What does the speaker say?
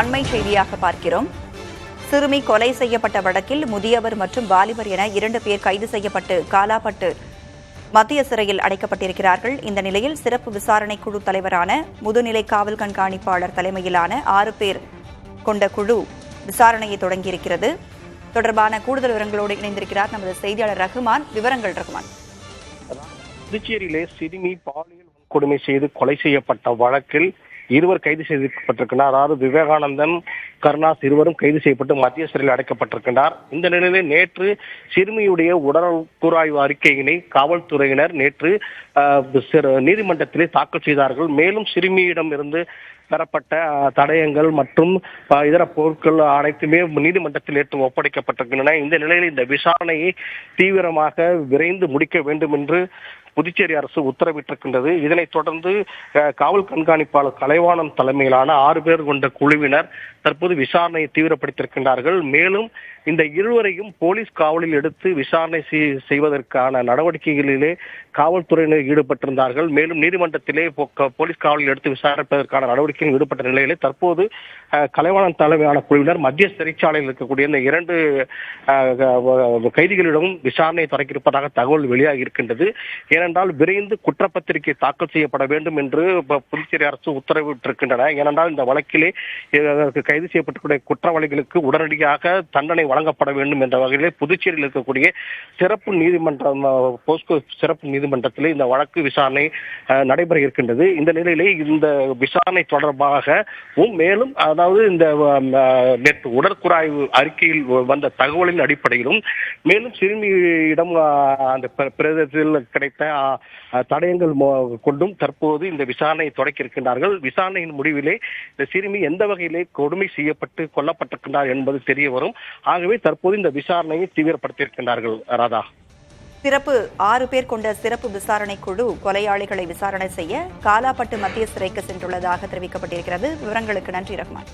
அண்மை செய்தியாக பார்க்கிறோம். சிறுமி கொலை செய்யப்பட்ட வழக்கில் முதியவர் மற்றும் வாலிபர் என 2 பேர் கைது செய்யப்பட்டு காலாப்பட்டு மத்திய சிறையில் அடைக்கப்பட்டிருக்கிறார்கள். இந்த நிலையில் சிறப்பு விசாரணை குழு தலைவரான முதுநிலை காவல் கண்காணிப்பாளர் தலைமையிலான 6 பேர் கொண்ட குழு விசாரணையை தொடங்கியிருக்கிறது. தொடர்பான கூடுதல் விவரங்களோடு இணைந்திருக்கிறார் நமது செய்தியாளர் ரகுமான். விவரங்கள் ரகுமான். புதுச்சேரியிலே சிறுமி பாலியல் வன்கொடுமை செய்து கொலை செய்யப்பட்ட வழக்கில் 2 கைது செய்யப்பட்டிருக்கின்றனர். அதாவது விவேகானந்தன், கருணாஸ் இருவரும் கைது செய்யப்பட்டு மத்திய சிறையில் அடைக்கப்பட்டிருக்கின்றனர். இந்த நிலையில் நேற்று சிறுமியுடைய உடல் கூராய்வு அறிக்கையினை காவல்துறையினர் நேற்று நீதிமன்றத்திலே தாக்கல் செய்தார்கள். மேலும் சிறுமியிடம் இருந்து பெறப்பட்ட தடயங்கள் மற்றும் இதர பொருட்கள் அனைத்துமே நீதிமன்றத்தில் நேற்று ஒப்படைக்கப்பட்டிருக்கின்றன. இந்த நிலையில் இந்த விசாரணையை தீவிரமாக விரைந்து முடிக்க வேண்டும் என்று புதுச்சேரி அரசு உத்தரவிட்டிருக்கின்றது. இதனைத் தொடர்ந்து காவல் கண்காணிப்பாளர் கலைவாணன் தலைமையிலான 6 பேர் கொண்ட குழுவினர் தற்போது விசாரணையை தீவிரப்படுத்தியிருக்கின்றார்கள். மேலும் இந்த இருவரையும் போலீஸ் காவலில் எடுத்து விசாரணை செய்வதற்கான நடவடிக்கைகளிலே காவல்துறையினர் ஈடுபட்டிருந்தார்கள். மேலும் நீதிமன்றத்திலே போலீஸ் காவலில் எடுத்து விசாரிப்பதற்கான நடவடிக்கையில் ஈடுபட்ட நிலையிலே தற்போது கலைவாணன் தலைமையிலான குழுவினர் மத்திய சிறைச்சாலையில் இருக்கக்கூடிய இந்த 2 கைதிகளிடமும் விசாரணையை தொடங்கியிருப்பதாக தகவல் வெளியாகி இருக்கின்றது. ஏனென்றால் விரைந்து குற்றப்பத்திரிகை தாக்கல் செய்யப்பட வேண்டும் என்று புதுச்சேரி அரசு உத்தரவிட்டிருக்கின்றன. ஏனென்றால் இந்த வழக்கிலே கைது செய்யப்பட்டுள்ள குற்றவாளிகளுக்கு உடனடியாக தண்டனை வழங்கப்பட வேண்டும் என்ற வகையிலே புதுச்சேரியில் இருக்கக்கூடிய சிறப்பு நீதிமன்றம், போஸ்கோ சிறப்பு நீதிமன்றத்திலே இந்த வழக்கு விசாரணை நடைபெற இருக்கின்றது. இந்த நிலையிலே இந்த விசாரணை தொடர்பாகவும் மேலும் அதாவது இந்த நேற்று உடற்குறாய்வு அறிக்கையில் வந்த தகவலின் அடிப்படையிலும் மேலும் சிறுமியிடம் அந்த பிரதேசத்தில் கிடைத்த தடயங்கள் கொண்டும் தற்போது இந்த விசாரணையை தொடக்கி இருக்கின்றார்கள். விசாரணையின் முடிவிலே இந்த சிறுமி எந்த வகையிலே கொடுமை செய்யப்பட்டு கொல்லப்பட்டிருக்கின்றார் என்பது தெரிய வரும். ஆகவே தற்போது இந்த விசாரணையை தீவிரப்படுத்தியிருக்கின்றார்கள். ராதா, சிறப்பு 6 பேர் கொண்ட சிறப்பு விசாரணை குழு கொலையாளிகளை விசாரணை செய்ய காலாப்பட்டு மத்திய சிறைக்கு சென்றுள்ளதாக தெரிவிக்கப்பட்டிருக்கிறது. விவரங்களுக்கு நன்றி ரஹ்மான்.